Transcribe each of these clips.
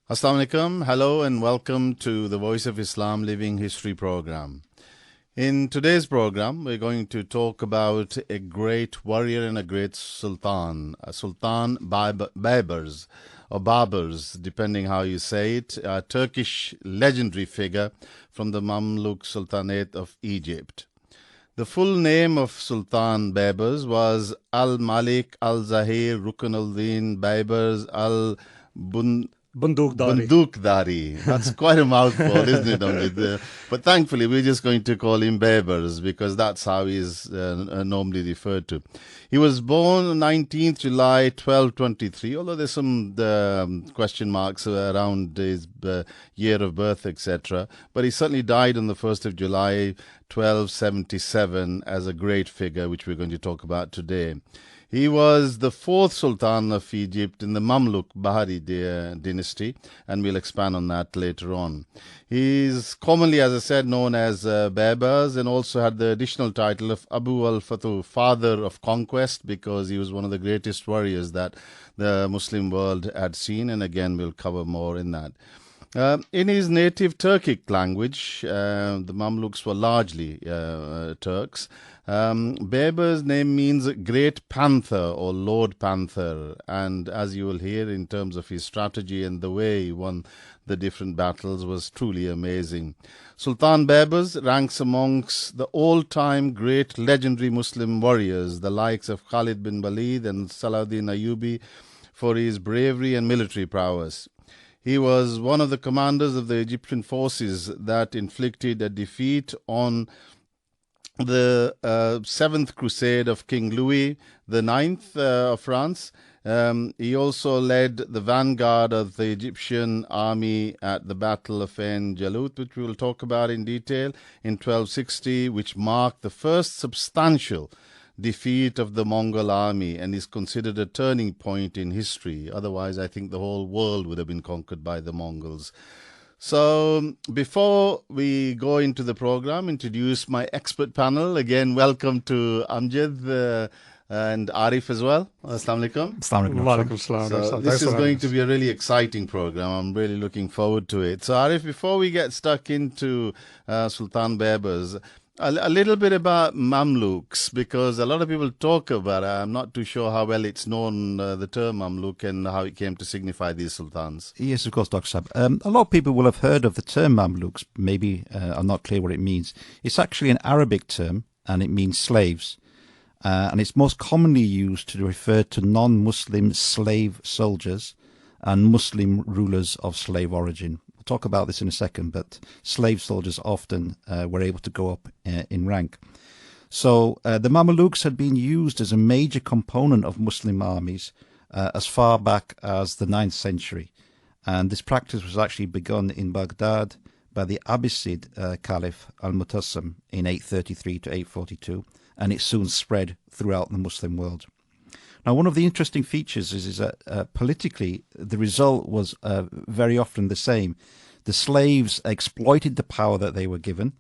Assalamu alaikum, hello and welcome to the Voice of Islam Living History program. In today's program, we're going to talk about a great warrior and a great sultan, Sultan Baibars, or Baburs, depending how you say it, a Turkish legendary figure from the Mamluk Sultanate of Egypt. The full name of Sultan Baibars was Al-Malik Al-Zahir Rukn al-Din Baibars al-Bun Bundukdari. Bundukdari. That's quite a mouthful, isn't it, Amjad? But thankfully, we're just going to call him Baibars because that's how he's normally referred to. He was born 19th July 1223, although there's some question marks around his year of birth, etc. But he certainly died on the 1st of July 1277 as a great figure, which we're going to talk about today. He was the fourth Sultan of Egypt in the Mamluk Bahari dynasty, and we'll expand on that later on. He's commonly, as I said, known as Baibars, and also had the additional title of Abu al-Fatuh, father of conquest, because he was one of the greatest warriors that the Muslim world had seen, and again, we'll cover more in that. In his native Turkic language, the Mamluks were largely Turks. Baibars' name means Great Panther or Lord Panther, and as you will hear in terms of his strategy and the way he won the different battles was truly amazing. Sultan Baibars ranks amongst the all-time great legendary Muslim warriors, the likes of Khalid bin Walid and Salahuddin Ayyubi, for his bravery and military prowess. He was one of the commanders of the Egyptian forces that inflicted a defeat on the Seventh Crusade of King Louis IX of France. He also led the vanguard of the Egyptian army at the Battle of Ain Jalut, which we will talk about in detail, in 1260, which marked the first substantial defeat of the Mongol army and is considered a turning point in history. Otherwise, I think the whole world would have been conquered by the Mongols. So, before we go into the program, introduce my expert panel. Again, welcome to Amjad and Arif as well. Assalamu alaikum. Walaikum salam. So this is going to be a really exciting program. I'm really looking forward to it. So, Arif, before we get stuck into Sultan Baibars, a little bit about Mamluks, because a lot of people talk about it. I'm not too sure how well it's known, the term Mamluk, and how it came to signify these sultans. Yes, of course, Dr. Sab. A lot of people will have heard of the term Mamluks, maybe are not clear what it means. It's actually an Arabic term, and it means slaves. And it's most commonly used to refer to non-Muslim slave soldiers and Muslim rulers of slave origin. Talk about this in a second, but slave soldiers often were able to go up in rank. So the Mamelukes had been used as a major component of Muslim armies as far back as the 9th century. And this practice was actually begun in Baghdad by the Abbasid Caliph Al-Mutasim in 833 to 842, and it soon spread throughout the Muslim world. Now, one of the interesting features is that politically, the result was very often the same. The slaves exploited the power that they were given,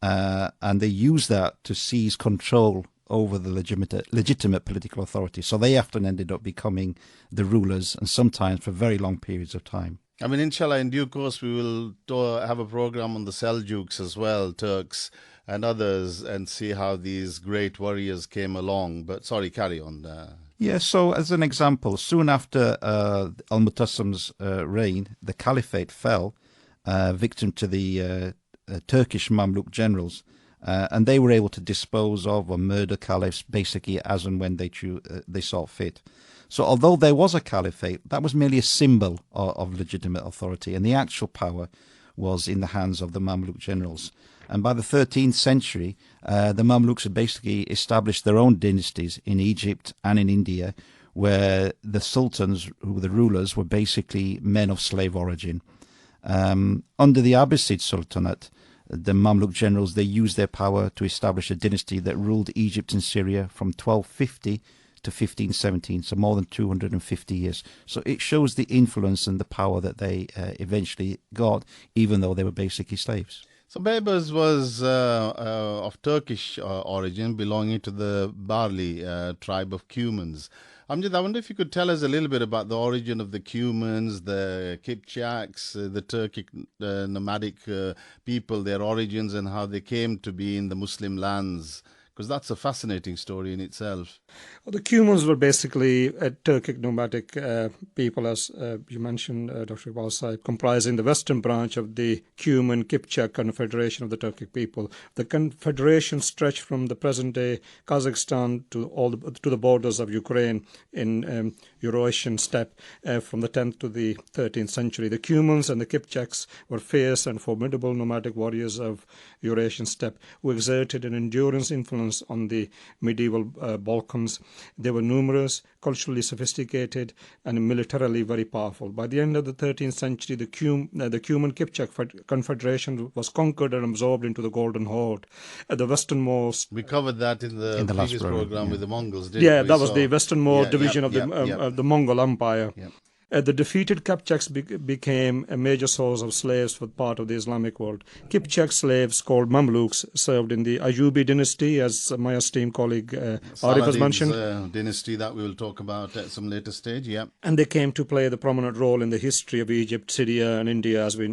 and they used that to seize control over the legitimate political authority. So they often ended up becoming the rulers, and sometimes for very long periods of time. I mean, inshallah, in due course, we will have a program on the Seljuks as well, Turks and others, and see how these great warriors came along. But sorry, carry on. Yeah, so as an example, soon after Al-Mutasim's reign, the caliphate fell, victim to the Turkish Mamluk generals, and they were able to dispose of or murder caliphs basically as and when they saw fit. So although there was a caliphate, that was merely a symbol of legitimate authority, and the actual power was in the hands of the Mamluk generals. And by the 13th century, the Mamluks had basically established their own dynasties in Egypt and in India, where the sultans, who were the rulers, were basically men of slave origin. Under the Abbasid Sultanate, the Mamluk generals, they used their power to establish a dynasty that ruled Egypt and Syria from 1250 to 1517, so more than 250 years. So it shows the influence and the power that they eventually got, even though they were basically slaves. So Baibars was of Turkish origin, belonging to the Barli tribe of Cumans. Amjad, I wonder if you could tell us a little bit about the origin of the Cumans, the Kipchaks, the Turkic nomadic people, their origins, and how they came to be in the Muslim lands, because that's a fascinating story in itself. Well, the Cumans were basically a Turkic nomadic people, as you mentioned, Dr. Iqbal Saib, comprising the western branch of the Cuman Kipchak Confederation of the Turkic people. The confederation stretched from the present-day Kazakhstan to the borders of Ukraine in Eurasian steppe from the 10th to the 13th century. The Cumans and the Kipchaks were fierce and formidable nomadic warriors of Eurasian steppe who exerted an endurance influence on the medieval Balkans. They were numerous, culturally sophisticated, and militarily very powerful. By the end of the 13th century, the Cuman Kipchak Confederation was conquered and absorbed into the Golden Horde. The westernmost... We covered that in the previous program with the Mongols, didn't we? That was the westernmost division of the Mongol Empire. Yep. The defeated Kipchaks became a major source of slaves for part of the Islamic world. Kipchak slaves called Mamluks served in the Ayyubi dynasty, as my esteemed colleague Arif has mentioned. Dynasty that we will talk about at some later stage, yeah. And they came to play the prominent role in the history of Egypt, Syria, and India, as we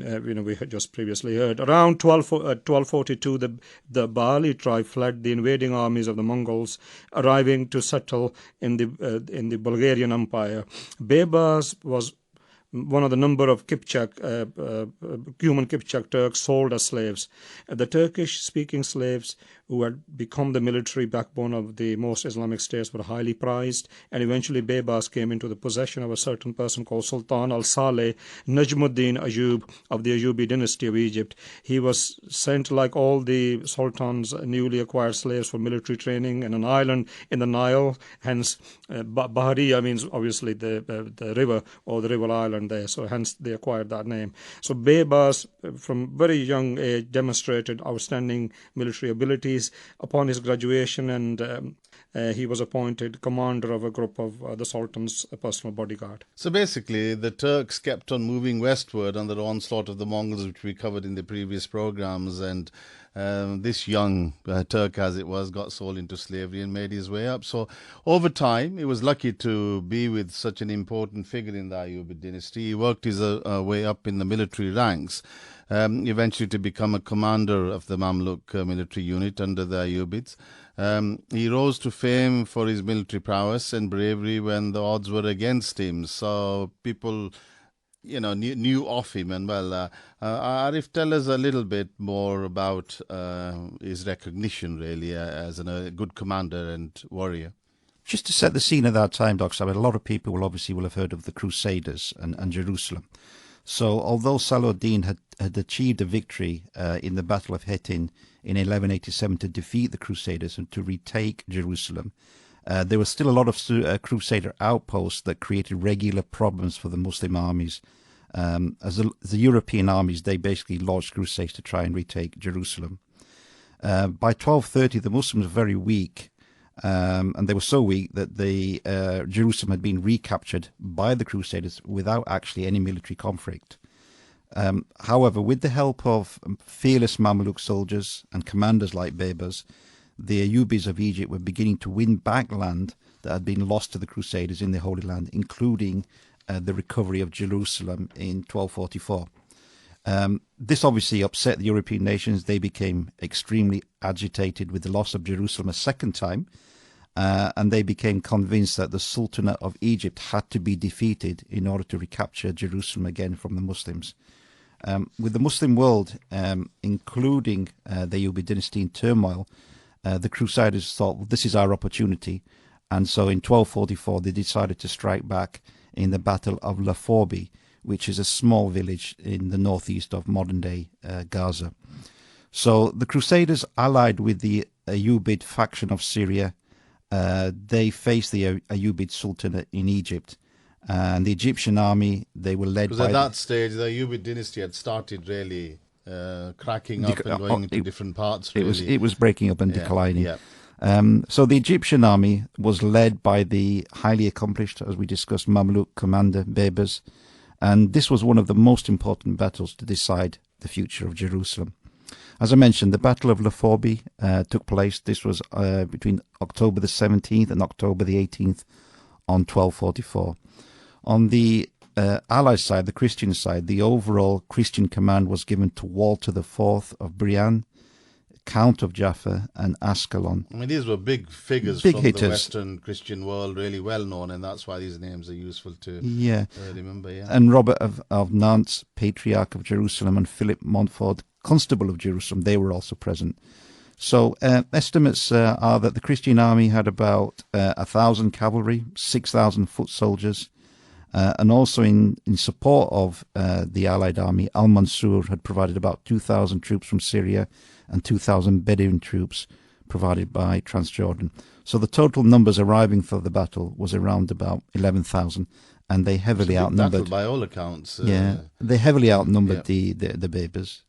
had just previously heard. Around 1242, the Bali tribe fled the invading armies of the Mongols, arriving to settle in the Bulgarian Empire. Baibars was one of the number of Cuman Kipchak Turks sold as slaves. The Turkish-speaking slaves who had become the military backbone of the most Islamic states were highly prized, and eventually Baibars came into the possession of a certain person called Sultan al-Saleh Najmuddin Ayyub of the Ayyubi dynasty of Egypt. He was sent, like all the Sultan's newly acquired slaves, for military training in an island in the Nile, hence Bahariya means obviously the river or the river island there, so hence they acquired that name. So Baibars, from very young age, demonstrated outstanding military abilities. Upon his graduation, and he was appointed commander of a group of the Sultan's personal bodyguard. So basically, the Turks kept on moving westward under the onslaught of the Mongols, which we covered in the previous programs, and this young Turk, as it was, got sold into slavery and made his way up. So over time, he was lucky to be with such an important figure in the Ayyubid dynasty. He worked his way up in the military ranks, eventually to become a commander of the Mamluk military unit under the Ayyubids. He rose to fame for his military prowess and bravery when the odds were against him. So people, knew of him. And Arif, tell us a little bit more about his recognition, really, as a good commander and warrior. Just to set the scene at that time, Doc, a lot of people will have heard of the Crusaders and Jerusalem. So although Saladin had achieved a victory in the Battle of Hattin in 1187 to defeat the Crusaders and to retake Jerusalem, there was still a lot of Crusader outposts that created regular problems for the Muslim armies. As the European armies, they basically launched crusades to try and retake Jerusalem. By 1230, the Muslims were very weak, and they were so weak that Jerusalem had been recaptured by the Crusaders without actually any military conflict. However, with the help of fearless Mamluk soldiers and commanders like Baibars, the Ayyubis of Egypt were beginning to win back land that had been lost to the Crusaders in the Holy Land, including the recovery of Jerusalem in 1244. This obviously upset the European nations. They became extremely agitated with the loss of Jerusalem a second time, and they became convinced that the Sultanate of Egypt had to be defeated in order to recapture Jerusalem again from the Muslims. With the Muslim world, including the Ayyubid dynasty, in turmoil, the Crusaders thought, well, this is our opportunity, and so in 1244 they decided to strike back in the Battle of Laforbi, which is a small village in the northeast of modern-day Gaza. So the Crusaders allied with the Ayyubid faction of Syria. They faced the Ayyubid Sultanate in Egypt. And the Egyptian army, they were led by... Because at that stage, the Ayyubid dynasty had started really cracking up and going into different parts, really. It was breaking up and declining. Yeah. So the Egyptian army was led by the highly accomplished, as we discussed, Mamluk commander Baibars. And this was one of the most important battles to decide the future of Jerusalem. As I mentioned, the Battle of Laforby took place. This was between October the 17th and October the 18th on 1244. On the Allied side, the Christian side, the overall Christian command was given to Walter IV of Brienne, Count of Jaffa, and Ascalon. I mean, these were big figures Big from hitters. the Western Christian world, really well known, and that's why these names are useful to remember. Yeah. And Robert of Nantes, Patriarch of Jerusalem, and Philip Montfort, Constable of Jerusalem, they were also present. So estimates are that the Christian army had about 1,000 cavalry, 6,000 foot soldiers, and also in support of the Allied army, Al-Mansur had provided about 2,000 troops from Syria and 2,000 Bedouin troops provided by Transjordan. So the total numbers arriving for the battle was around about 11,000, and they heavily outnumbered. By all accounts. They heavily outnumbered the Baibars.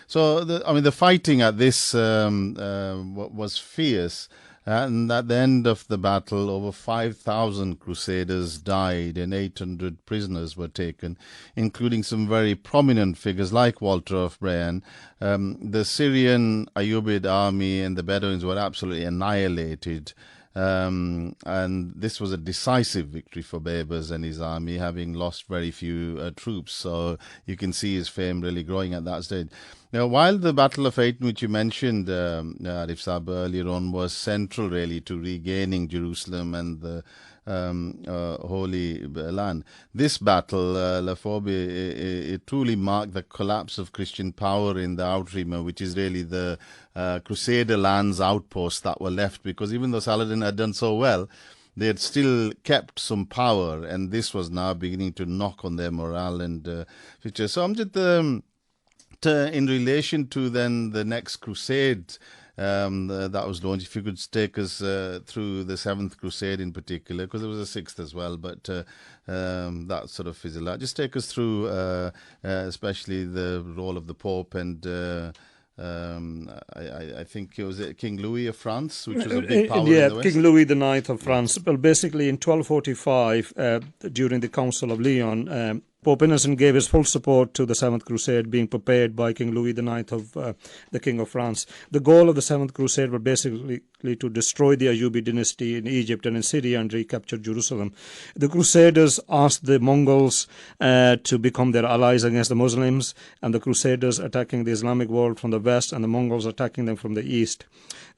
So, the fighting at this was fierce. And at the end of the battle, over 5,000 crusaders died and 800 prisoners were taken, including some very prominent figures like Walter of Brienne. The Syrian Ayyubid army and the Bedouins were absolutely annihilated. And this was a decisive victory for Baibars and his army, having lost very few troops. So you can see his fame really growing at that stage. Now, while the Battle of Aden, which you mentioned, Arif Saab, earlier on, was central really to regaining Jerusalem and the Holy Land, this battle, Laforby, it truly marked the collapse of Christian power in the Outrima, which is really the Crusader lands outposts that were left, because even though Saladin had done so well, they had still kept some power, and this was now beginning to knock on their morale and future. So Amjad, in relation to then the next crusade that was launched, if you could take us through the Seventh Crusade in particular, because there was a sixth as well, but that sort of fizzled out. Just take us through especially the role of the Pope and I think it was King Louis of France, which was a big power in the West. King Louis the Ninth of France. Well, basically in 1245, during the Council of Lyon, Pope Innocent gave his full support to the Seventh Crusade being prepared by King Louis IX of the King of France. The goal of the Seventh Crusade was basically to destroy the Ayyubid dynasty in Egypt and in Syria and recapture Jerusalem. The Crusaders asked the Mongols to become their allies against the Muslims, and the Crusaders attacking the Islamic world from the west and the Mongols attacking them from the east.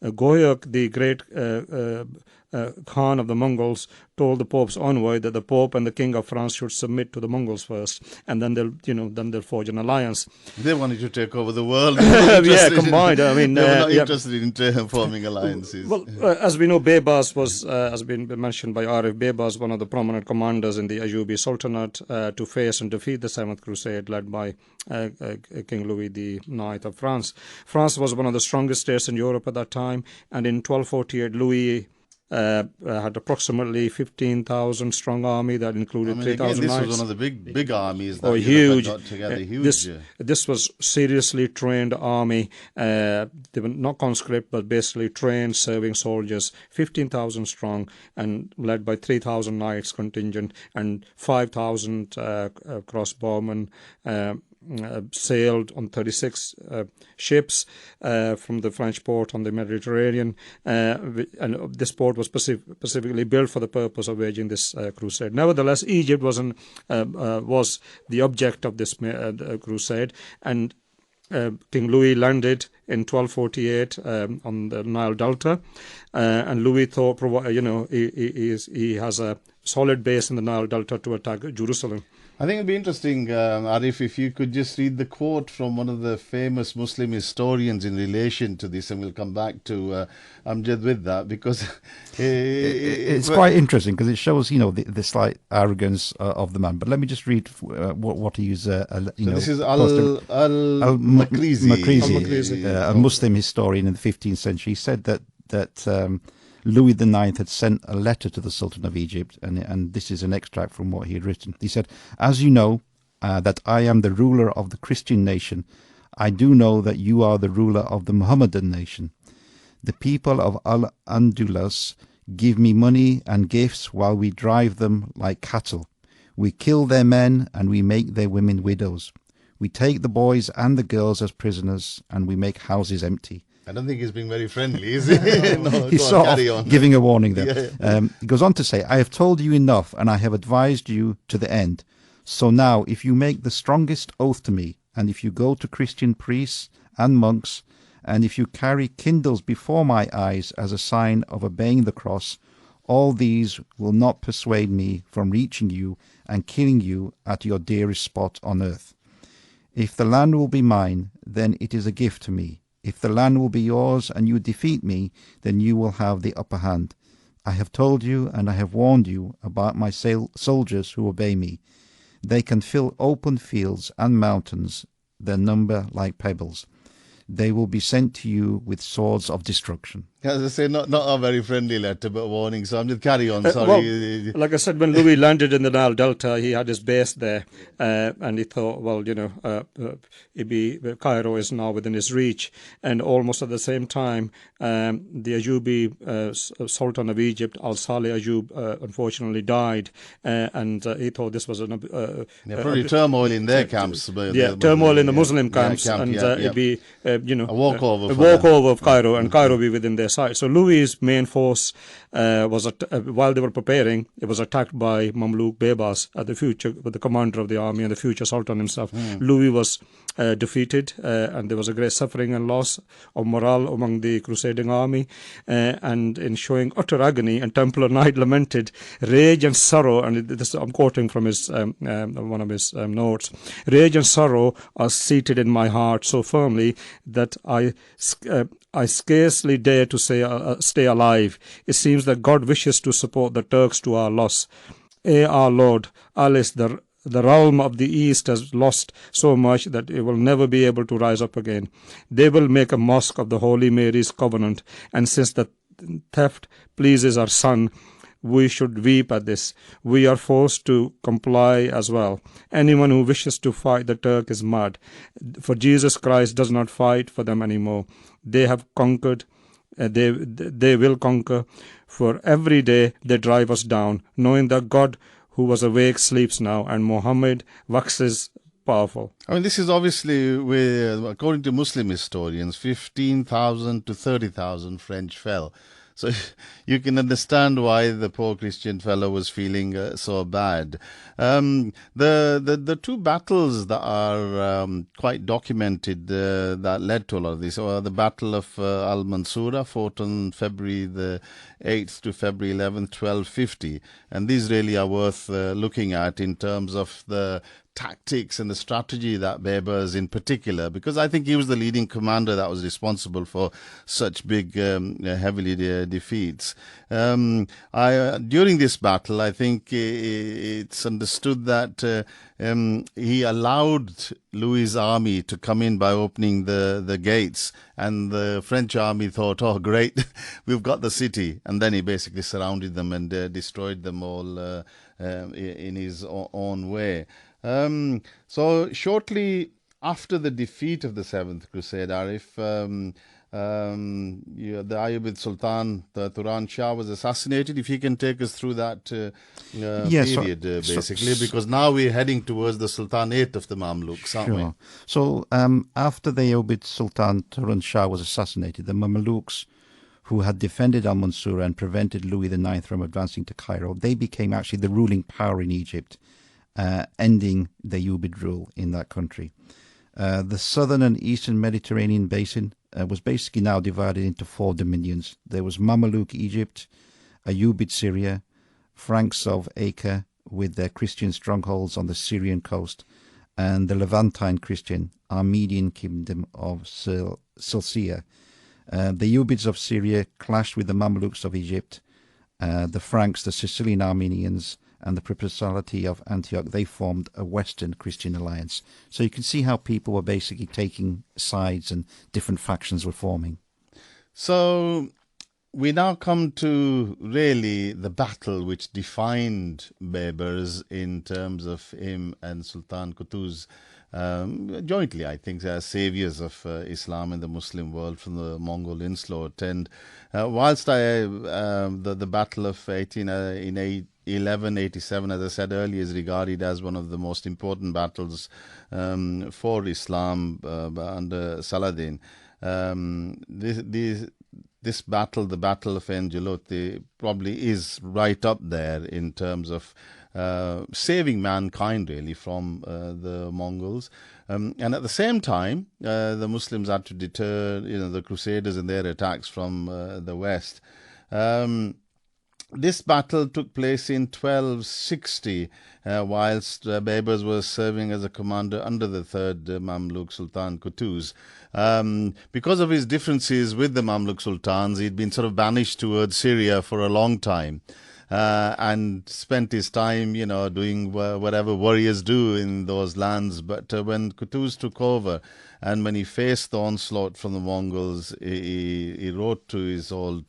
Goyok, the great Khan of the Mongols, told the Pope's envoy that the Pope and the King of France should submit to the Mongols first, and then they'll forge an alliance. They wanted to take over the world. Combined. They were not interested in forming alliances. Well, as we know, Baibars was, has been mentioned by Arif, Baibars, one of the prominent commanders in the Ayyubi Sultanate to face and defeat the Seventh Crusade, led by King Louis IX of France. France was one of the strongest states in Europe at that time, and in 1248, Louis had approximately 15,000 strong army that included 3,000 knights. This was one of the big armies that huge. Got together. This was seriously trained army. They were not conscript, but basically trained serving soldiers, 15,000 strong, and led by 3,000 knights contingent and 5,000 crossbowmen. Sailed on 36 ships from the French port on the Mediterranean, and this port was specifically built for the purpose of waging this crusade. Nevertheless, Egypt was the object of this crusade, and King Louis landed in 1248 on the Nile Delta, and Louis thought, he has a solid base in the Nile Delta to attack Jerusalem. I think it'd be interesting, Arif, if you could just read the quote from one of the famous Muslim historians in relation to this, and we'll come back to Amjad with that, because it's quite interesting, because it shows, the slight arrogance of the man. But let me just read what he used. This is Al-Makrizi, a Muslim historian in the 15th century. He said that Louis IX had sent a letter to the Sultan of Egypt, and this is an extract from what he had written. He said, "As you know that I am the ruler of the Christian nation, I do know that you are the ruler of the Mohammedan nation. The people of Al-Andalus give me money and gifts while we drive them like cattle. We kill their men and we make their women widows. We take the boys and the girls as prisoners, and we make houses empty. I don't think he's being very friendly, is he? No, He's go on, sort carry of on. giving a warning there. Yeah. He goes on to say, I have told you enough, and I have advised you to the end. So now, if you make the strongest oath to me, and if you go to Christian priests and monks, and if you carry kindles before my eyes as a sign of obeying the cross, all these will not persuade me from reaching you and killing you at your dearest spot on earth. If the land will be mine, then it is a gift to me. If the land will be yours and you defeat me, then you will have the upper hand. I have told you and I have warned you about my soldiers who obey me. They can fill open fields and mountains, their number like pebbles. They will be sent to you with swords of destruction. As I say, not a very friendly letter, but a warning. So I'm just carry on. Sorry. Well, like I said, when Louis landed in the Nile Delta, he had his base there, and he thought, well, Cairo is now within his reach. And almost at the same time, the Ayyubi Sultan of Egypt, Al-Saleh Ayyub, unfortunately died, and he thought this was probably turmoil in their camps. Turmoil in the Muslim camps, it'd be a walkover. A walkover of Cairo, and Cairo be within their sight. So Louis' main force was while they were preparing, it was attacked by Mamluk Baibars, the commander of the army and the future Sultan himself. Louis was defeated, and there was a great suffering and loss of morale among the crusading army, and in showing utter agony, and Templar Knight lamented, rage and sorrow, and this I'm quoting from his one of his notes, rage and sorrow are seated in my heart so firmly that I scarcely dare to say stay alive. It seems that God wishes to support the Turks to our loss. Our Lord, Alice, the realm of the East has lost so much that it will never be able to rise up again. They will make a mosque of the Holy Mary's covenant, and since the theft pleases our son, we should weep at this. We are forced to comply as well. Anyone who wishes to fight the Turk is mad, for Jesus Christ does not fight for them anymore. They have conquered. They will conquer, for every day they drive us down, knowing that God who was awake sleeps now, and Mohammed waxes powerful. I mean, this is obviously, according to Muslim historians, 15,000 to 30,000 French fell. So you can understand why the poor Christian fellow was feeling so bad. The two battles that are quite documented that led to a lot of this are the Battle of Al-Mansura, fought on February the 8th to February 11th, 1250. And these really are worth looking at in terms of the tactics and the strategy that Baibars in particular, because I think he was the leading commander that was responsible for such big, heavily defeats. During this battle, I think it's understood that he allowed Louis' army to come in by opening the gates, and the French army thought, oh great, we've got the city, and then he basically surrounded them and destroyed them all in his own way. So shortly after the defeat of the Seventh Crusade, Arif, the Ayyubid Sultan, the Turan Shah, was assassinated. If you can take us through that period, basically, because now we're heading towards the Sultanate of the Mamluks, aren't we? So after the Ayyubid Sultan Turan Shah was assassinated, the Mamluks, who had defended Al-Mansur and prevented Louis IX from advancing to Cairo, they became actually the ruling power in Egypt, ending the Ayyubid rule in that country. The southern and eastern Mediterranean basin was basically now divided into four dominions. There was Mamluk Egypt, Ayyubid Syria, Franks of Acre with their Christian strongholds on the Syrian coast, and the Levantine Christian Armenian kingdom of Cilicia. The Ayyubids of Syria clashed with the Mamluks of Egypt. The Franks, the Sicilian Armenians, and the Principality of Antioch, they formed a Western Christian alliance. So you can see how people were basically taking sides and different factions were forming. So we now come to really the battle which defined Baibars in terms of him and Sultan Qutuz. Jointly, I think, as saviors of Islam and the Muslim world from the Mongol onslaught. And whilst the Battle of 1187, as I said earlier, is regarded as one of the most important battles for Islam under Saladin. This battle, the Battle of Angelote, probably is right up there in terms of saving mankind, really, from the Mongols. And at the same time, the Muslims had to deter, the Crusaders and their attacks from the west. This battle took place in 1260, whilst Baibars was serving as a commander under the third Mamluk Sultan Qutuz. Because of his differences with the Mamluk Sultans, he'd been sort of banished towards Syria for a long time. And spent his time, doing whatever warriors do in those lands. But when Qutuz took over, and when he faced the onslaught from the Mongols, he wrote to his old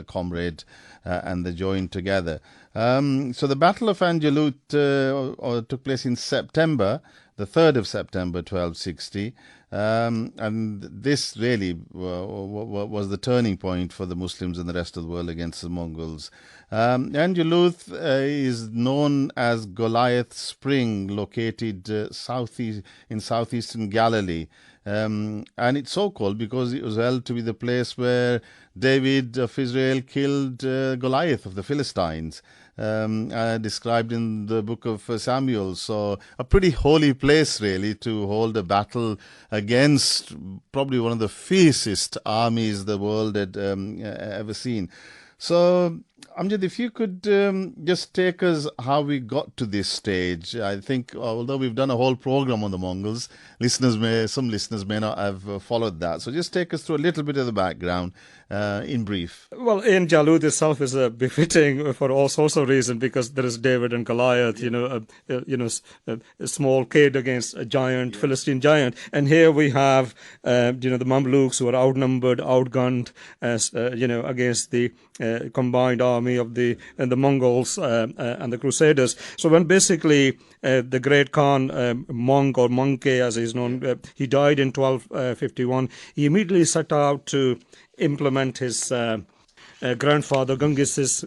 comrade, and they joined together. So the Battle of Angelut took place in September, the 3rd of September, 1260. And this really was the turning point for the Muslims and the rest of the world against the Mongols. Angeluth is known as Goliath Spring, located in southeastern Galilee. And it's so called because it was held to be the place where David of Israel killed Goliath of the Philistines, described in the book of Samuel. So a pretty holy place, really, to hold a battle against probably one of the fiercest armies the world had ever seen. So, Amjad, if you could just take us how we got to this stage. I think, although we've done a whole program on the Mongols, some listeners may not have followed that. So just take us through a little bit of the background in brief. Well, in Jalut itself is befitting for all sorts of reasons, because there is David and Goliath, a small kid against a giant, Philistine giant. And here we have, the Mamluks who are outnumbered, outgunned, against the combined army of the Mongols and the Crusaders. So when basically the great Khan, Monk or Monkey as he's known, he died in 1251, he immediately set out to implement his grandfather Genghis's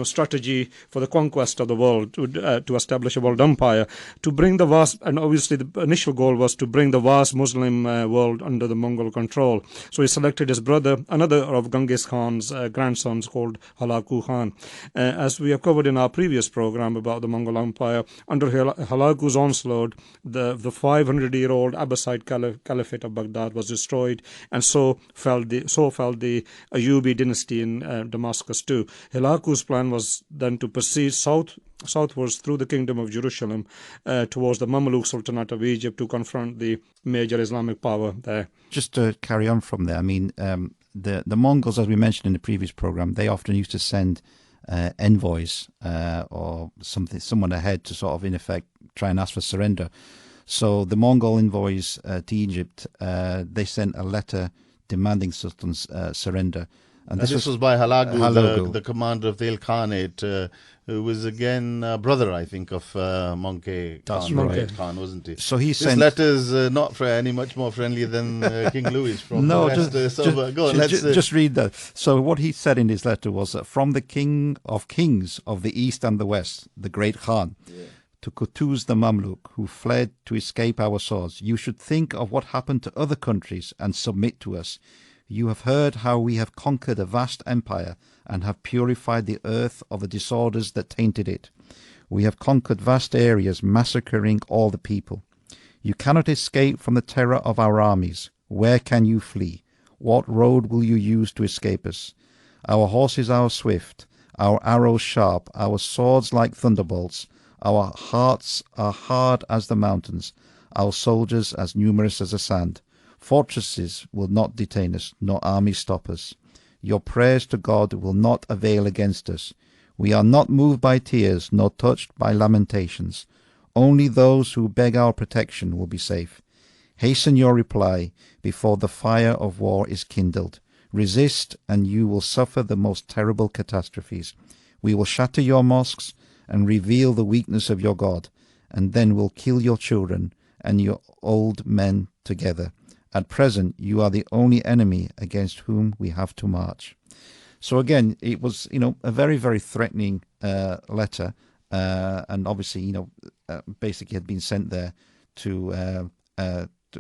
strategy for the conquest of the world, to establish a world empire, to bring the vast, and obviously the initial goal was to bring the vast Muslim world under the Mongol control. So he selected his brother, another of Genghis Khan's grandsons, called Halaku Khan. As we have covered in our previous program about the Mongol Empire, under Halaku's onslaught, the 500-year-old Abbasid Caliphate of Baghdad was destroyed, and so fell the Ayyubi dynasty in Damascus too. Halaku's plan was then to proceed southwards through the Kingdom of Jerusalem towards the Mamluk Sultanate of Egypt to confront the major Islamic power there. Just to carry on from there, I mean, the Mongols, as we mentioned in the previous program, they often used to send envoys or someone ahead to sort of, in effect, try and ask for surrender. So the Mongol envoys to Egypt, they sent a letter demanding Sultan's surrender. And this was by Halagu, the commander of the Ilkhanate, who was again brother, I think, of Monkey Khan, wasn't he? So this letter's not any much more friendly than King Louis from no, the West. Just read that. So what he said in his letter was, from the King of Kings of the East and the West, the great Khan, to Qutuz the Mamluk, who fled to escape our swords, you should think of what happened to other countries and submit to us. You have heard how we have conquered a vast empire and have purified the earth of the disorders that tainted it. We have conquered vast areas, massacring all the people. You cannot escape from the terror of our armies. Where can you flee? What road will you use to escape us? Our horses are swift, our arrows sharp, our swords like thunderbolts. Our hearts are hard as the mountains, our soldiers as numerous as the sand. Fortresses will not detain us, nor armies stop us. Your prayers to God will not avail against us. We are not moved by tears, nor touched by lamentations. Only those who beg our protection will be safe. Hasten your reply before the fire of war is kindled. Resist, and you will suffer the most terrible catastrophes. We will shatter your mosques and reveal the weakness of your God, and then will kill your children and your old men together. At present, you are the only enemy against whom we have to march. So again, it was, a very, very threatening letter, and obviously, basically had been sent there to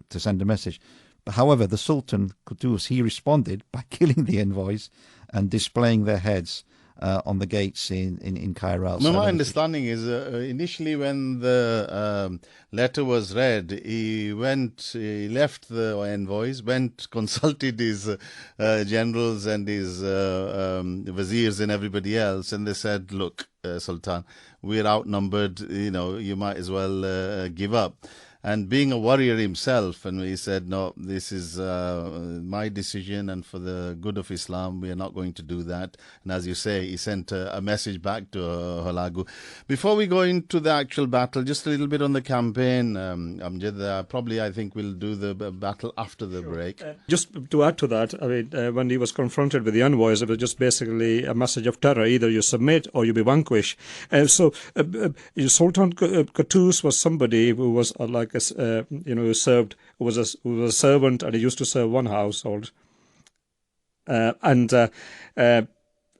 send a message. But however, the Sultan Qutuz, he responded by killing the envoys and displaying their heads on the gates in Cairo. My understanding is initially when the letter was read, he left the envoys, consulted his generals and his viziers and everybody else, and they said, look, Sultan, we're outnumbered, you might as well give up. And being a warrior himself, and he said, no, this is my decision, and for the good of Islam, we are not going to do that. And as you say, he sent a message back to Hulagu. Before we go into the actual battle, just a little bit on the campaign, Amjad. Probably, I think we'll do the battle after the break. Just to add to that, I mean, when he was confronted with the envoys, it was just basically a message of terror. Either you submit or you be vanquished. So Sultan Qutuz was somebody who was who was a servant, and he used to serve one household.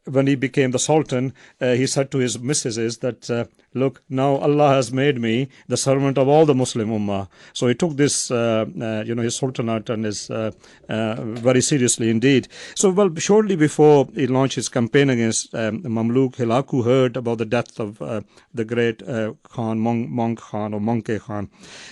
When he became the Sultan, he said to his missuses that, look, now Allah has made me the servant of all the Muslim Ummah. So he took this, his Sultanate and his very seriously indeed. So, shortly before he launched his campaign against Mamluk, Hulagu heard about the death of the great Khan, Monk Khan or Monke Khan.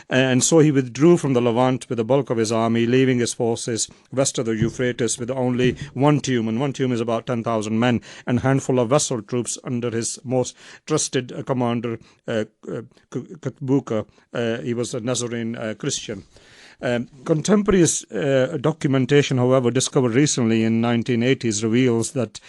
And so he withdrew from the Levant with the bulk of his army, leaving his forces west of the Euphrates with only one tomb, and one tomb is about 10,000 men, and a handful of vessel troops under his most trusted commander, Katbuka. He was a Nazarene Christian. Contemporary documentation, however, discovered recently in 1980s reveals that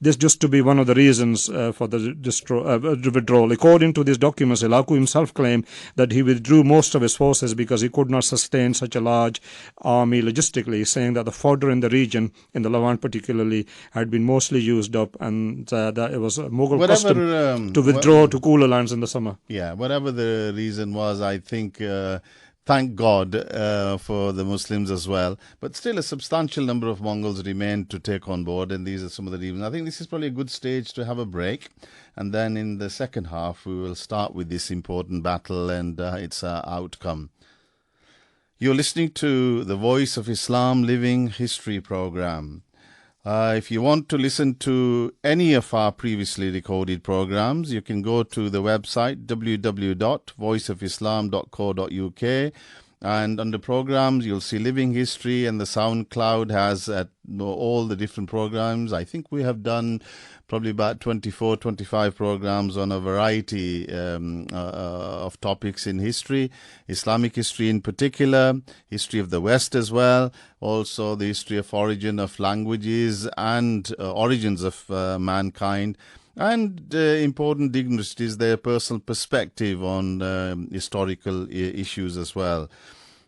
this just to be one of the reasons for the withdrawal. According to these documents, Hulagu himself claimed that he withdrew most of his forces because he could not sustain such a large army logistically, saying that the fodder in the region, in the Levant particularly, had been mostly used up, and that it was a Mughal custom to withdraw to cooler lands in the summer. Yeah, whatever the reason was, I think... thank God for the Muslims as well. But still, a substantial number of Mongols remained to take on board, and these are some of the reasons. I think this is probably a good stage to have a break. And then in the second half, we will start with this important battle and its outcome. You're listening to the Voice of Islam Living History program. If you want to listen to any of our previously recorded programs, you can go to the website www.voiceofislam.co.uk, and under programs you'll see Living History, and the SoundCloud has all the different programs. I think we have done probably about 24, 25 programs on a variety of topics in history, Islamic history in particular, history of the West as well, also the history of origin of languages and origins of mankind, and important dignitaries, their personal perspective on historical issues as well.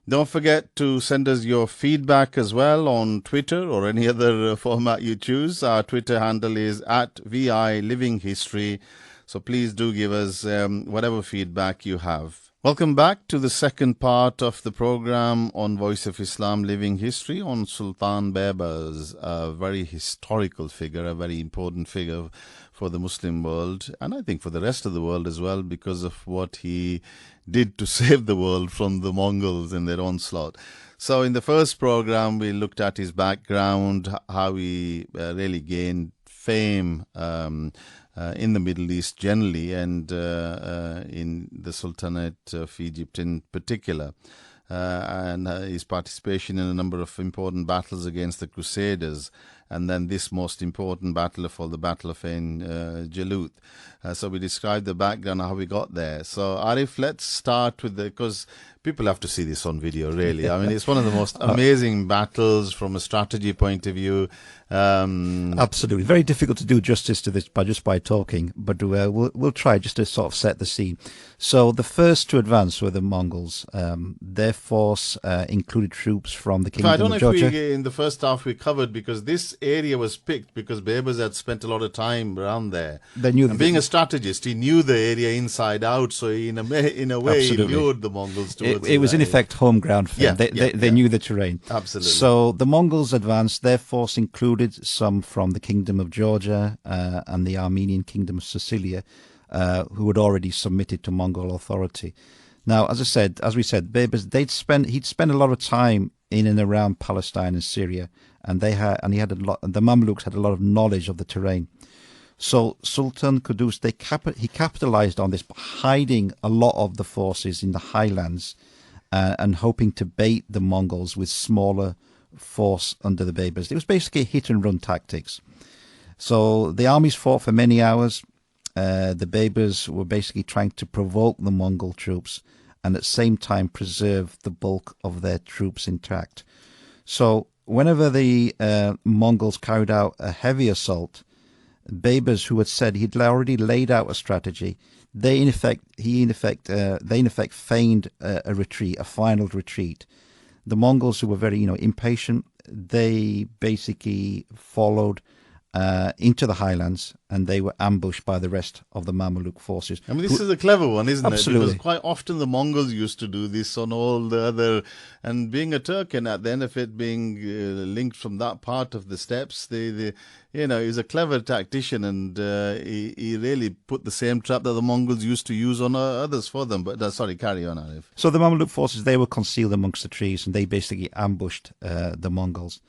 Don't forget to send us your feedback as well on Twitter or any other format you choose. Our Twitter handle is @VILivingHistory. So please do give us whatever feedback you have. Welcome back to the second part of the program on Voice of Islam Living History on Sultan Baibars, a very historical figure, a very important figure for the Muslim world, and I think for the rest of the world as well, because of what he did to save the world from the Mongols and their onslaught. So in the first program, we looked at his background, how he really gained fame in the Middle East generally, and in the Sultanate of Egypt in particular, and his participation in a number of important battles against the Crusaders, and then this most important battle of all, the Battle of Ain Jalut. So we described the background, how we got there. So Arif, let's start with because people have to see this on video, really. I mean, it's one of the most amazing battles from a strategy point of view. Absolutely. Very difficult to do justice to this just by talking, but we'll try just to sort of set the scene. So the first to advance were the Mongols. Their force included troops from the Kingdom of Georgia. I don't know if in the first half we covered, because this this area was picked because Baibars had spent a lot of time around there. They knew and being a strategist, he knew the area inside out, so in a way, Absolutely. he lured the Mongols towards it was in effect home ground for them. They knew the terrain. Absolutely. So the Mongols advanced. Their force included some from the Kingdom of Georgia and the Armenian Kingdom of Sicilia, who had already submitted to Mongol authority. Now, as we said, Baibars, he'd spent a lot of time in and around Palestine and Syria, and the Mamluks had a lot of knowledge of the terrain. So Sultan Qutuz, he capitalized on this by hiding a lot of the forces in the highlands and hoping to bait the Mongols with smaller force under the Baibars. It was basically hit and run tactics. So the armies fought for many hours. The Baibars were basically trying to provoke the Mongol troops and at the same time preserve the bulk of their troops intact. So whenever the Mongols carried out a heavy assault, Baibars, who had said he'd already laid out a strategy, they in effect feigned a retreat, a final retreat. The Mongols, who were very impatient, they basically followed into the highlands, and they were ambushed by the rest of the Mamluk forces. I mean, this is a clever one, isn't Absolutely. it? Because quite often the Mongols used to do this on all the other, and being a Turk, and at the end of it being linked from that part of the steppes, he's a clever tactician, and he really put the same trap that the Mongols used to use on others for them. But sorry, carry on, Arif. So the Mamluk forces, they were concealed amongst the trees, and they basically ambushed the Mongols.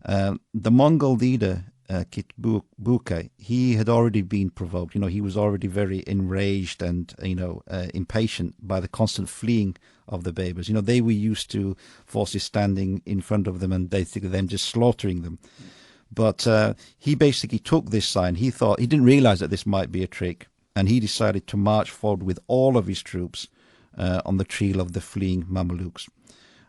The Mongol leader, Kitbuka, he had already been provoked. He was already very enraged and impatient by the constant fleeing of the Baibars. They were used to forces standing in front of them and basically them just slaughtering them. But he basically took this sign. He didn't realize that this might be a trick, and he decided to march forward with all of his troops on the trail of the fleeing Mamluks.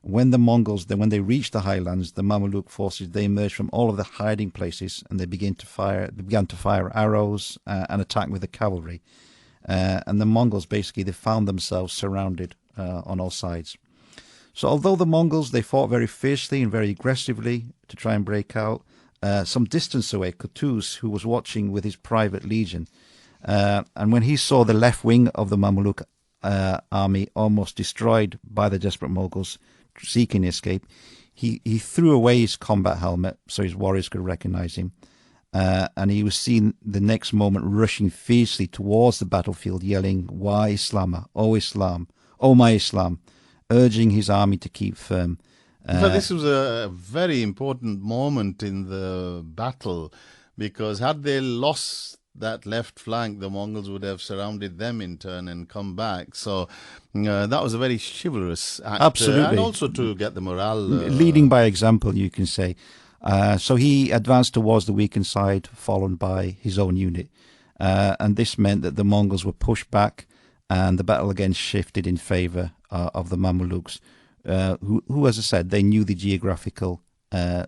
When the Mongols, when they reached the highlands, the Mamluk forces, they emerged from all of the hiding places and they began to fire arrows and attack with the cavalry. And the Mongols basically, they found themselves surrounded on all sides. So although the Mongols, they fought very fiercely and very aggressively to try and break out, some distance away, Qutuz, who was watching with his private legion, and when he saw the left wing of the Mamluk army almost destroyed by the desperate Mongols seeking escape, he threw away his combat helmet so his warriors could recognize him, and he was seen the next moment rushing fiercely towards the battlefield, yelling, "Wa Islam, O Islam, O my Islam," urging his army to keep firm. In fact, this was a very important moment in the battle, because had they lost that left flank, the Mongols would have surrounded them in turn and come back. So that was a very chivalrous act. Absolutely. And also to get the morale. Leading by example, you can say. So he advanced towards the weakened side, followed by his own unit. And this meant that the Mongols were pushed back, and the battle again shifted in favor of the Mamluks, who, as I said, they knew the geographical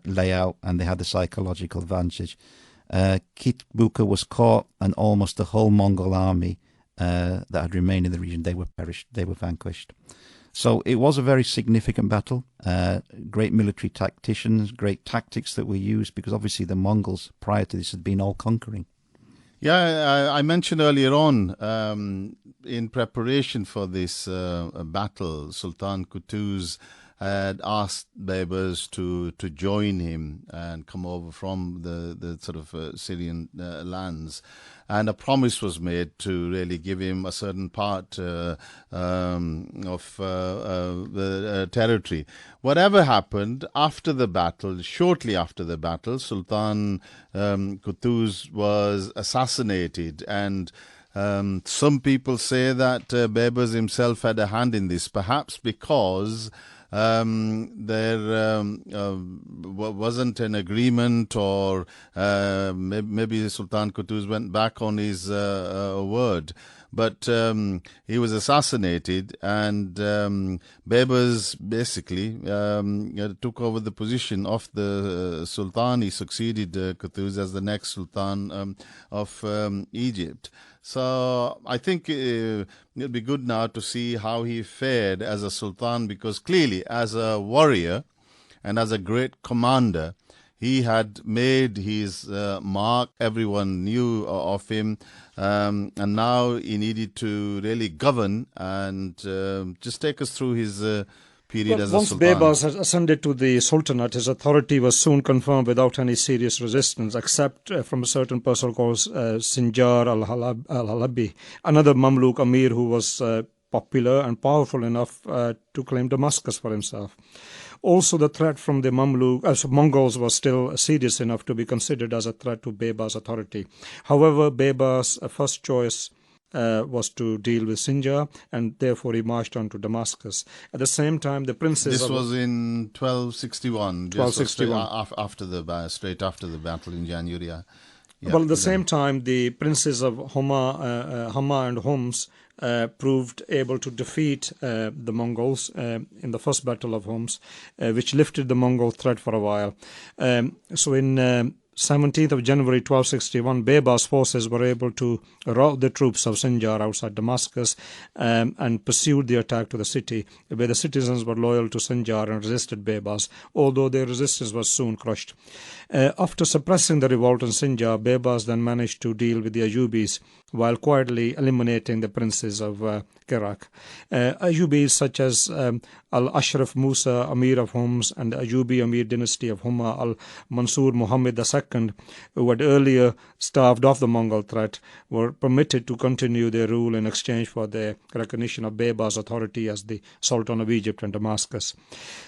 layout and they had the psychological advantage. Kitbuka was caught, and almost the whole Mongol army that had remained in the region, they were vanquished. So it was a very significant battle. Great military tacticians, great tactics that were used, because obviously the Mongols prior to this had been all conquering. Yeah, I mentioned earlier on, in preparation for this battle, Sultan Qutuz had asked Baibars to join him and come over from the sort of Syrian lands. And a promise was made to really give him a certain part of the territory. Whatever happened after the battle, shortly after the battle, Sultan Qutuz was assassinated, and some people say that Baibars himself had a hand in this, perhaps because there wasn't an agreement, or maybe Sultan Qutuz went back on his word. But he was assassinated, and Baibars basically took over the position of the Sultan. He succeeded Qutuz as the next Sultan of Egypt. So I think it'll be good now to see how he fared as a Sultan, because clearly as a warrior and as a great commander, He had made his mark. Everyone knew of him. And now he needed to really govern and just take us through his period as a Once sultan. Baibars had ascended to the Sultanate, his authority was soon confirmed without any serious resistance, except from a certain person called Sinjar al-Halabi, another Mamluk Amir who was popular and powerful enough to claim Damascus for himself. Also, the threat from the Mongols was still serious enough to be considered as a threat to Baibars' authority. However, Baibars' first choice was to deal with Sinjar, and therefore he marched on to Damascus. At the same time, the princes... This was in 1261, 1261. Straight after the battle in January. Yeah. Well, at the same time, the princes of Hama and Homs proved able to defeat the Mongols in the first battle of Homs, which lifted the Mongol threat for a while. So in 17th of January 1261, Baibars' forces were able to rout the troops of Sinjar outside Damascus and pursued the attack to the city, where the citizens were loyal to Sinjar and resisted Baibars, although their resistance was soon crushed. After suppressing the revolt in Sinjar, Baibars then managed to deal with the Ayyubis while quietly eliminating the princes of Iraq. Ayyubis such as Al-Ashraf Musa, Amir of Homs, and the Ayyubi Amir dynasty of Huma al-Mansur Muhammad II, who had earlier starved off the Mongol threat, were permitted to continue their rule in exchange for their recognition of Baibars' authority as the Sultan of Egypt and Damascus.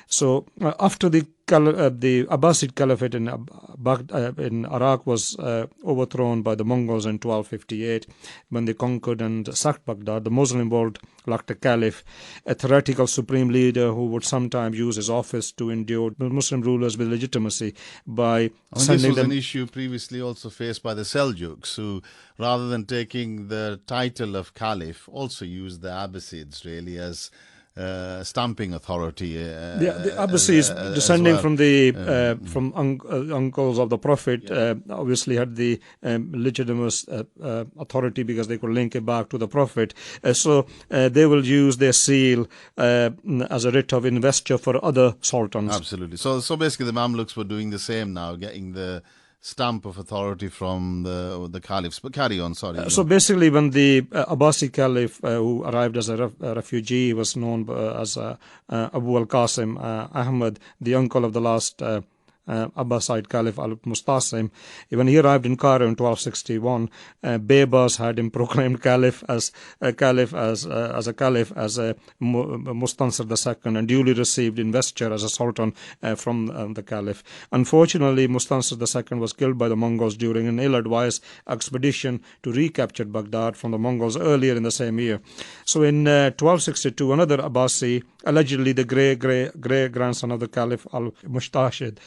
So after the Abbasid Caliphate in Iraq was overthrown by the Mongols in 1258, when they conquered and sacked Baghdad, the Muslim world lacked a caliph, a theoretical supreme leader who would sometimes use his office to endure Muslim rulers with legitimacy by sending this was them... an issue previously also faced by the Seljuks, who, rather than taking the title of caliph, also used the Abbasids really as stamping authority. The Abbasids, descending from the uncles of the Prophet, obviously had the legitimate authority because they could link it back to the Prophet. So they will use their seal as a writ of investiture for other sultans. Absolutely. So basically the Mamluks were doing the same now, getting the stamp of authority from the caliphs. But carry on, sorry. So basically, when the Abbasi caliph who arrived as a refugee was known as Abu al-Qasim Ahmad, the uncle of the last Abbasid Caliph al-Mustasim, when he arrived in Cairo in 1261, Baibars had him proclaimed caliph as Mustansir II, and duly received investiture as a sultan from the caliph. Unfortunately, Mustansir II was killed by the Mongols during an ill-advised expedition to recapture Baghdad from the Mongols earlier in the same year. So in 1262, another Abbasi, allegedly the great-grandson of the Caliph al-Mustashid,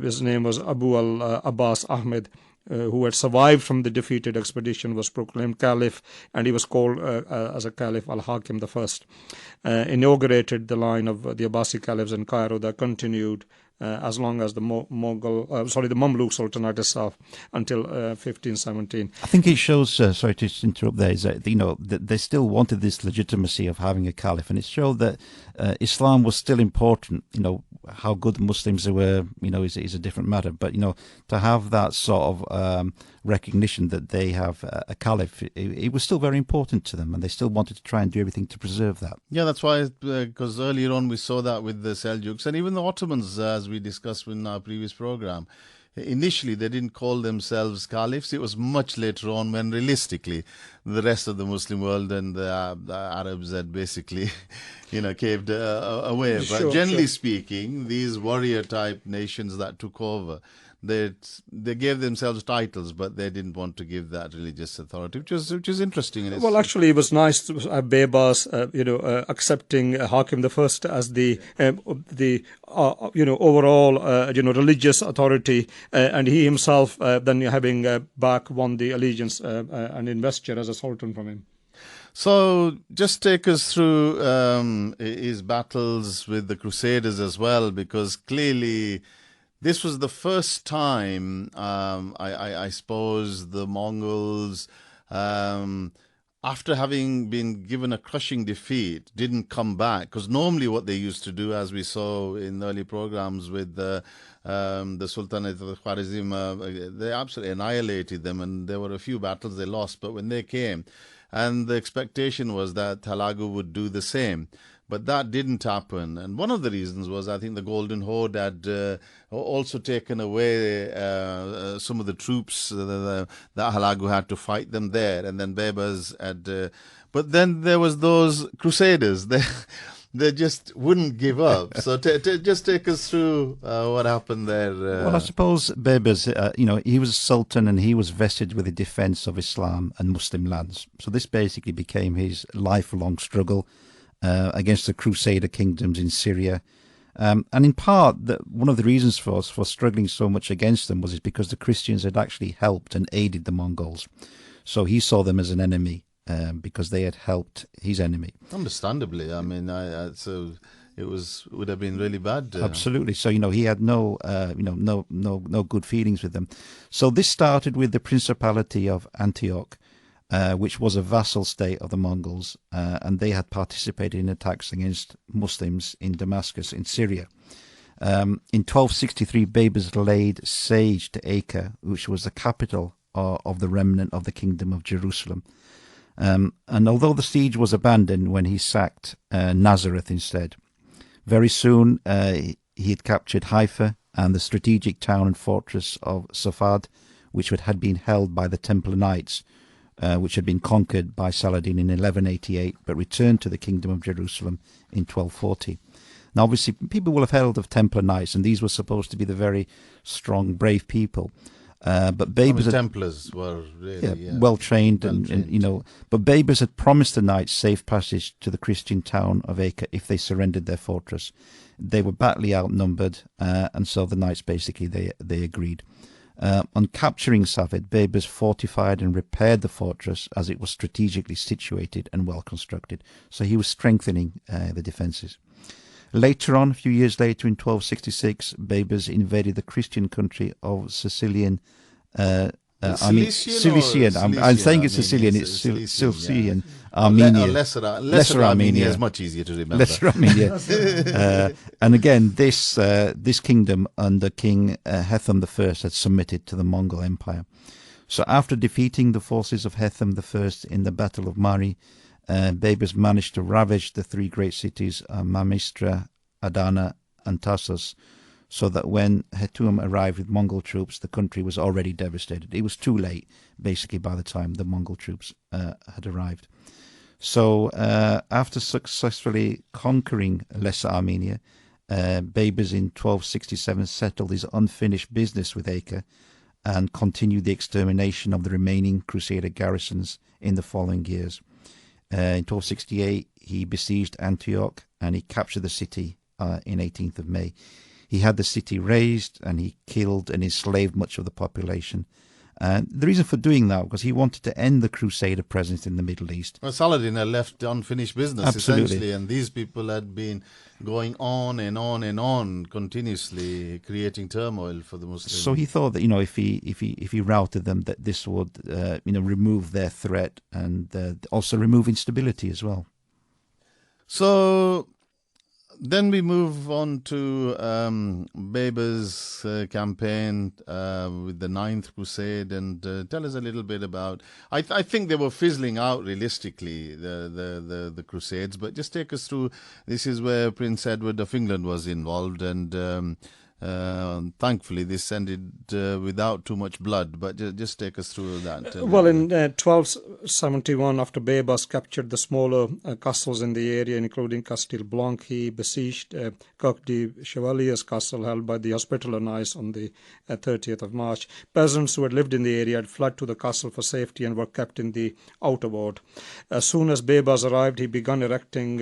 his name was Abu al-Abbas Ahmad, who had survived from the defeated expedition, was proclaimed caliph, and he was called as a caliph al-Hakim I. Inaugurated the line of the Abbasi caliphs in Cairo that continued as long as the Mamluk Sultanate itself until 1517. I think it shows, sorry to interrupt there, is that, that they still wanted this legitimacy of having a caliph, and it showed that Islam was still important. How good the Muslims were, is a different matter, but, to have that sort of recognition that they have a caliph, it was still very important to them, and they still wanted to try and do everything to preserve that. Yeah, that's why, because earlier on we saw that with the Seljuks and even the Ottomans, as we discussed in our previous program. Initially, they didn't call themselves caliphs. It was much later on when, realistically, the rest of the Muslim world and the Arabs had basically, caved away. But generally speaking, these warrior-type nations that took over, they gave themselves titles, but they didn't want to give that religious authority, which is interesting. Well, actually, it was nice to have Baibars, accepting Hakim I as the overall, religious authority, and he himself then having back won the allegiance and investiture as a sultan from him. So just take us through his battles with the Crusaders as well, because clearly this was the first time, I suppose, the Mongols after having been given a crushing defeat, didn't come back. Because normally what they used to do, as we saw in early programs with the Sultanate of Khwarezm, they absolutely annihilated them, and there were a few battles they lost. But when they came, and the expectation was that Hulagu would do the same. But that didn't happen. And one of the reasons was, I think, the Golden Horde had also taken away some of the troops that Hulagu had to fight them there. And then Baibars had... but then there was those crusaders. They just wouldn't give up. So just take us through what happened there. Well, I suppose Baibars, he was a sultan and he was vested with the defence of Islam and Muslim lands. So this basically became his lifelong struggle against the Crusader kingdoms in Syria. And in part, one of the reasons for struggling so much against them was because the Christians had actually helped and aided the Mongols. So he saw them as an enemy because they had helped his enemy. Understandably. I mean, would have been really bad. Absolutely. So, he had no good feelings with them. So this started with the Principality of Antioch, which was a vassal state of the Mongols, and they had participated in attacks against Muslims in Damascus, in Syria. In 1263, Baibars laid siege to Acre, which was the capital of the remnant of the Kingdom of Jerusalem. And although the siege was abandoned when he sacked Nazareth instead, very soon he had captured Haifa and the strategic town and fortress of Safad, which had been held by the Templar Knights, which had been conquered by Saladin in 1188, but returned to the Kingdom of Jerusalem in 1240. Now, obviously, people will have heard of Templar Knights, and these were supposed to be the very strong, brave people. But Baibars Templars were really well trained, and but Baibars had promised the knights safe passage to the Christian town of Acre if they surrendered their fortress. They were badly outnumbered, and so the knights basically they agreed. On capturing Safed, Baibars fortified and repaired the fortress as it was strategically situated and well constructed. So he was strengthening the defences. Later on, a few years later, in 1266, Baibars invaded the Christian country of Sicilian. I'm saying it's Sicilian. It's Sicilian. Armenia. Lesser Armenia is much easier to remember. Lesser Armenia. And again, this kingdom under King Hethum I had submitted to the Mongol Empire. So after defeating the forces of Hethum I in the Battle of Mari, Baibars managed to ravage the three great cities, Mamistra, Adana, and Tassos, so that when Hethum arrived with Mongol troops, the country was already devastated. It was too late, basically, by the time the Mongol troops had arrived. So after successfully conquering Lesser Armenia, Baibars in 1267 settled his unfinished business with Acre and continued the extermination of the remaining Crusader garrisons in the following years. In 1268, he besieged Antioch and he captured the city in 18th of May. He had the city razed and he killed and enslaved much of the population. The reason for doing that was he wanted to end the Crusader presence in the Middle East. Well, Saladin had left unfinished business, Absolutely. Essentially, and these people had been going on and on and on, continuously creating turmoil for the Muslims. So he thought that if he routed them, that this would remove their threat and also remove instability as well. So then we move on to Baibars' campaign with the Ninth Crusade, and tell us a little bit about. I think they were fizzling out realistically, the Crusades, but just take us through. This is where Prince Edward of England was involved, and thankfully this ended without too much blood. But just take us through that. Well, in 1271, after Baibars captured the smaller castles in the area, including Castel Blanc, he besieged Coq de Chevalier's castle, held by the Hospitaller Knights, on the 30th of March. Peasants who had lived in the area had fled to the castle for safety and were kept in the outer ward. As soon as Baibars arrived, he began erecting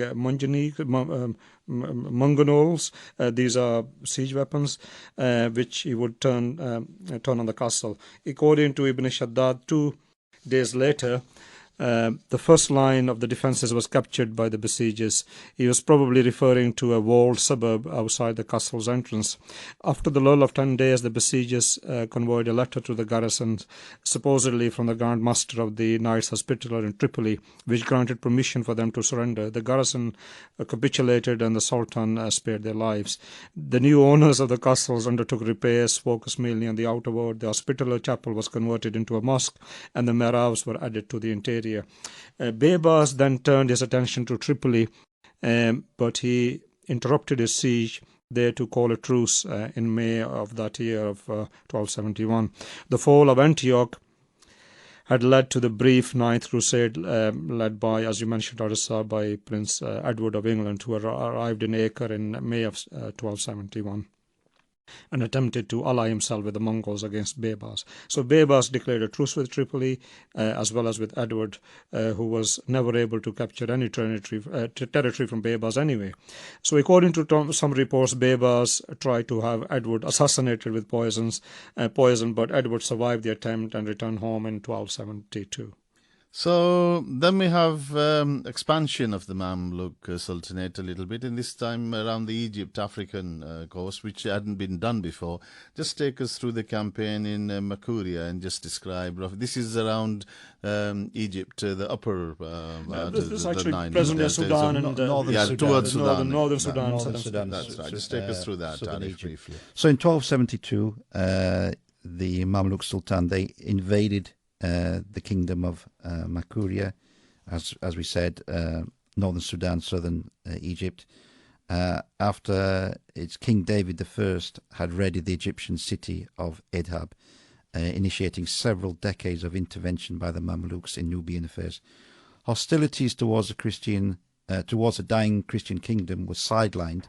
mangonels. These are siege weapons, which he would turn on the castle. According to Ibn Shaddad, 2 days later, the first line of the defences was captured by the besiegers. He was probably referring to a walled suburb outside the castle's entrance. After the lull of 10 days, the besiegers convoyed a letter to the garrison, supposedly from the Grand Master of the Knights Hospitaller in Tripoli, which granted permission for them to surrender. The garrison capitulated and the Sultan spared their lives. The new owners of the castles undertook repairs, focused mainly on the outer ward. The Hospitaller chapel was converted into a mosque, and the mihrabs were added to the interior. Baibars then turned his attention to Tripoli, but he interrupted his siege there to call a truce in May of that year of 1271. The fall of Antioch had led to the brief Ninth Crusade led by, as you mentioned, Arisa, by Prince Edward of England, who arrived in Acre in May of 1271. And attempted to ally himself with the Mongols against Baibars. So Baibars declared a truce with Tripoli, as well as with Edward, who was never able to capture any territory from Baibars anyway. So according to some reports, Baibars tried to have Edward assassinated with poison, but Edward survived the attempt and returned home in 1272. So then we have expansion of the Mamluk Sultanate a little bit, and this time around the Egypt-African coast, which hadn't been done before. Just take us through the campaign in Makuria and just describe. This is around Egypt, the upper this is actually Nile. present-day Sudan and northern Sudan. Towards Sudan. Northern Sudan. Northern Sudan. That's right. Just take us through that, southern Arif, Egypt. briefly. So in 1272, the Mamluk Sultan, they invaded the kingdom of Makuria, as we said, northern Sudan, southern Egypt, after its King David I had readied the Egyptian city of Edhab, initiating several decades of intervention by the Mamluks in Nubian affairs. Hostilities towards a dying Christian kingdom was sidelined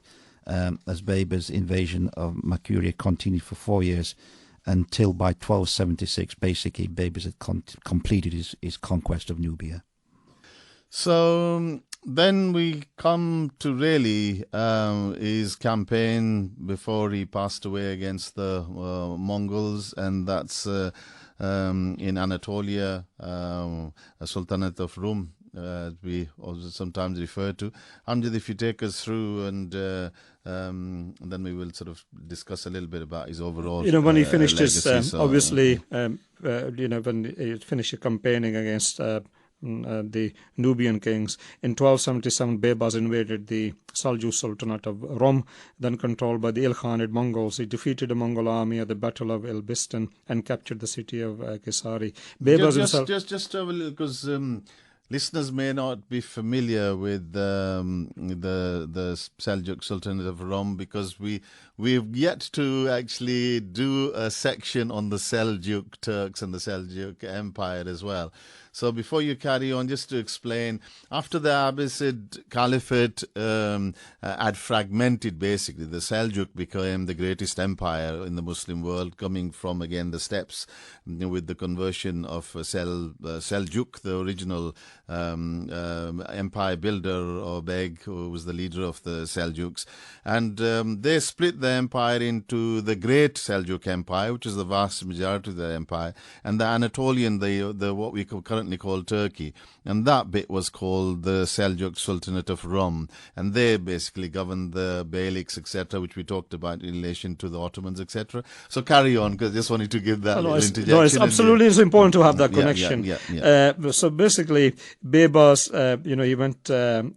as Baibars' invasion of Makuria continued for 4 years, until by 1276, basically, Baibars had completed his conquest of Nubia. So then we come to really his campaign before he passed away against the Mongols, and that's in Anatolia, a Sultanate of Rum, as we also sometimes refer to. Amjad, if you take us through, and then we will sort of discuss a little bit about his overall. When he finished legacy, his, obviously, when he finished campaigning against the Nubian kings, in 1277, Baibars invaded the Seljuk Sultanate of Rum, then controlled by the Ilkhanid Mongols. He defeated the Mongol army at the Battle of Elbistan and captured the city of Kesari. Baibars himself. Just a little, because listeners may not be familiar with the Seljuk Sultanate of Rum, because we've yet to actually do a section on the Seljuk Turks and the Seljuk Empire as well. So before you carry on, just to explain, after the Abbasid Caliphate had fragmented, basically, the Seljuk became the greatest empire in the Muslim world, coming from, again, the steppes, with the conversion of Seljuk, the original empire builder, or Beg, who was the leader of the Seljuks. And they split the empire into the Great Seljuk Empire, which is the vast majority of the empire, and the Anatolian, the what we currently call Turkey, and that bit was called the Seljuk Sultanate of Rum, and they basically governed the Beyliks, etc., which we talked about in relation to the Ottomans, etc. So carry on, because I just wanted to give that little interjection. No, it's absolutely it's important to have that connection. Yeah. So basically, Baibars, he went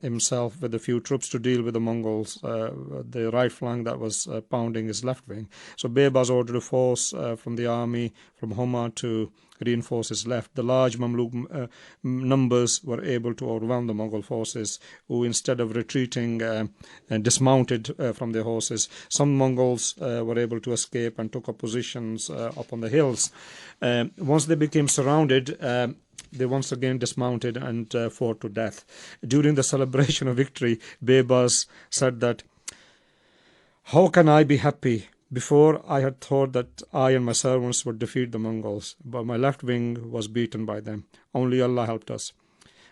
himself with a few troops to deal with the Mongols, the right flank that was pounding his left wing. So Baibars ordered a force from the army from Homa to reinforce his left. The large Mamluk numbers were able to overwhelm the Mongol forces, who, instead of retreating, dismounted from their horses. Some Mongols were able to escape and took up positions up on the hills. Once they became surrounded, they once again dismounted and fought to death. During the celebration of victory, Baibars said that, "How can I be happy? Before, I had thought that I and my servants would defeat the Mongols, but my left wing was beaten by them. Only Allah helped us."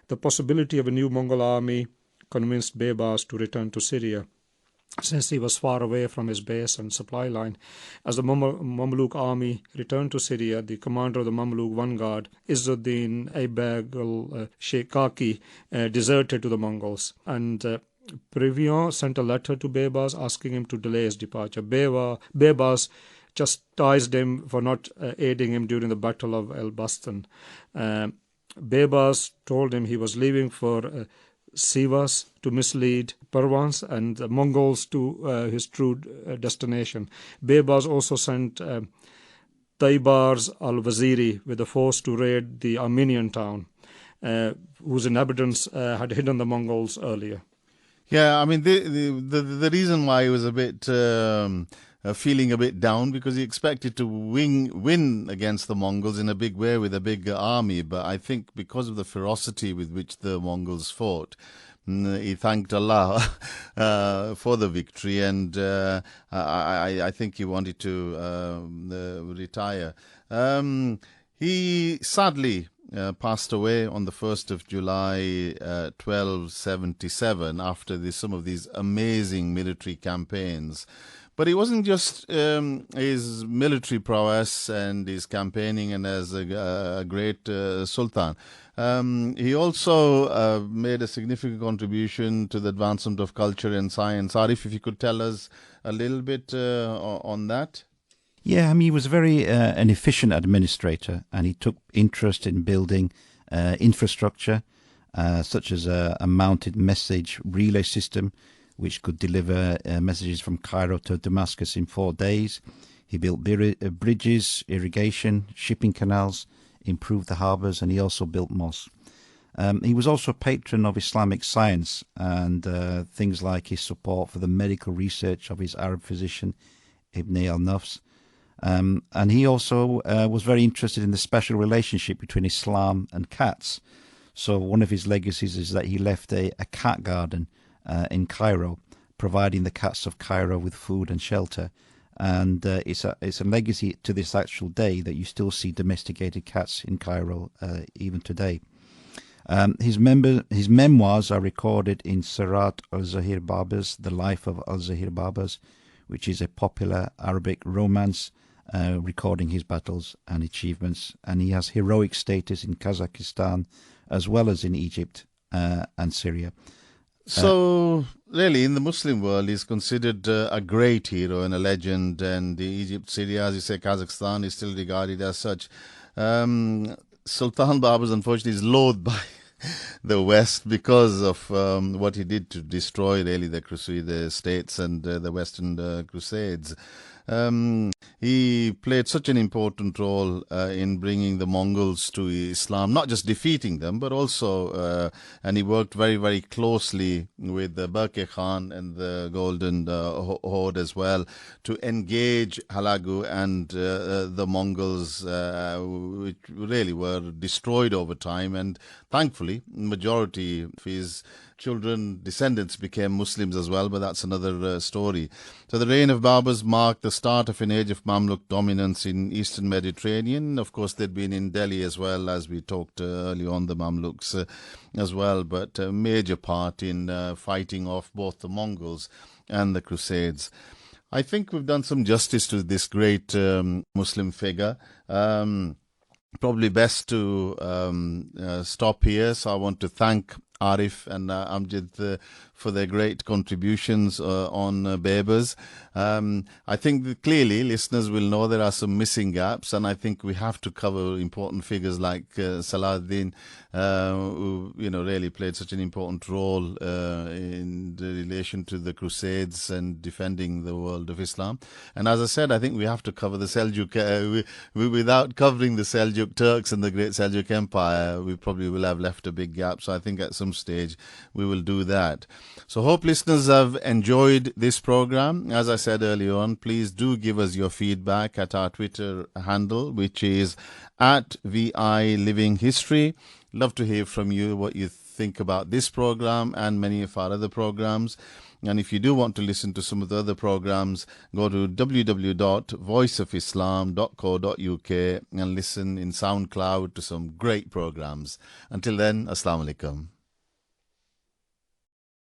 The possibility of a new Mongol army convinced Baibars to return to Syria. since he was far away from his base and supply line. As the Mamluk army returned to Syria, the commander of the Mamluk vanguard, Izzuddin Aybagul Sheikaki, deserted to the Mongols, and Previon sent a letter to Baibars asking him to delay his departure. Baibars chastised him for not aiding him during the Battle of El Bastan. Baibars told him he was leaving for Sivas to mislead Pervans and the Mongols to his true destination. Baibars also sent Baibars al-Waziri with a force to raid the Armenian town, whose inhabitants had hidden the Mongols earlier. Yeah, I mean, the reason why he was a bit feeling a bit down, because he expected to win against the Mongols in a big way with a big army, but I think because of the ferocity with which the Mongols fought, he thanked Allah for the victory, and I think he wanted to retire. He sadly passed away on the 1st of July 1277 after some of these amazing military campaigns. But it wasn't just his military prowess and his campaigning and as a great Sultan. He also made a significant contribution to the advancement of culture and science. Arif, if you could tell us a little bit on that. Yeah, I mean, he was very an efficient administrator, and he took interest in building infrastructure, such as a mounted message relay system, which could deliver messages from Cairo to Damascus in 4 days. He built bridges, irrigation, shipping canals, improved the harbours, and he also built mosques. He was also a patron of Islamic science, and things like his support for the medical research of his Arab physician, Ibn al-Nafs. And he also was very interested in the special relationship between Islam and cats. So one of his legacies is that he left a cat garden in Cairo, providing the cats of Cairo with food and shelter. And it's a legacy to this actual day that you still see domesticated cats in Cairo even today. His memoirs are recorded in Sirat al-Zahir Baibars, The Life of al-Zahir Baibars, which is a popular Arabic romance recording his battles and achievements. And he has heroic status in Kazakhstan as well as in Egypt and Syria. So, really, in the Muslim world, he's considered a great hero and a legend, and Egypt, Syria, as you say, Kazakhstan is still regarded as such. Sultan Baibars, unfortunately, is loathed by the West because of what he did to destroy, really, the states and the Western Crusades. He played such an important role in bringing the Mongols to Islam, not just defeating them, but also, and he worked very, very closely with the Berke Khan and the Golden Horde as well to engage Halagu and the Mongols, which really were destroyed over time. And thankfully, majority of his descendants became Muslims as well, but that's another story. So the reign of Baibars marked the start of an age of Mamluk dominance in Eastern Mediterranean. Of course, they'd been in Delhi as well, as we talked earlier on, the Mamluks as well, but a major part in fighting off both the Mongols and the Crusades. I think we've done some justice to this great Muslim figure. Probably best to stop here. So I want to thank Arif and Amjad for their great contributions on Baibars. I think that clearly listeners will know there are some missing gaps, and I think we have to cover important figures like Salahuddin, who really played such an important role in relation to the Crusades and defending the world of Islam. And as I said, I think we have to cover the Seljuk. Without covering the Seljuk Turks and the Great Seljuk Empire, we probably will have left a big gap. So I think at some stage we will do that. So hope listeners have enjoyed this program. As I said earlier on, please do give us your feedback at our Twitter handle, which is at VI Living History. Love to hear from you what you think about this program and many of our other programs. And if you do want to listen to some of the other programs, go to www.voiceofislam.co.uk and listen in SoundCloud to some great programs. Until then, Assalamu alaikum.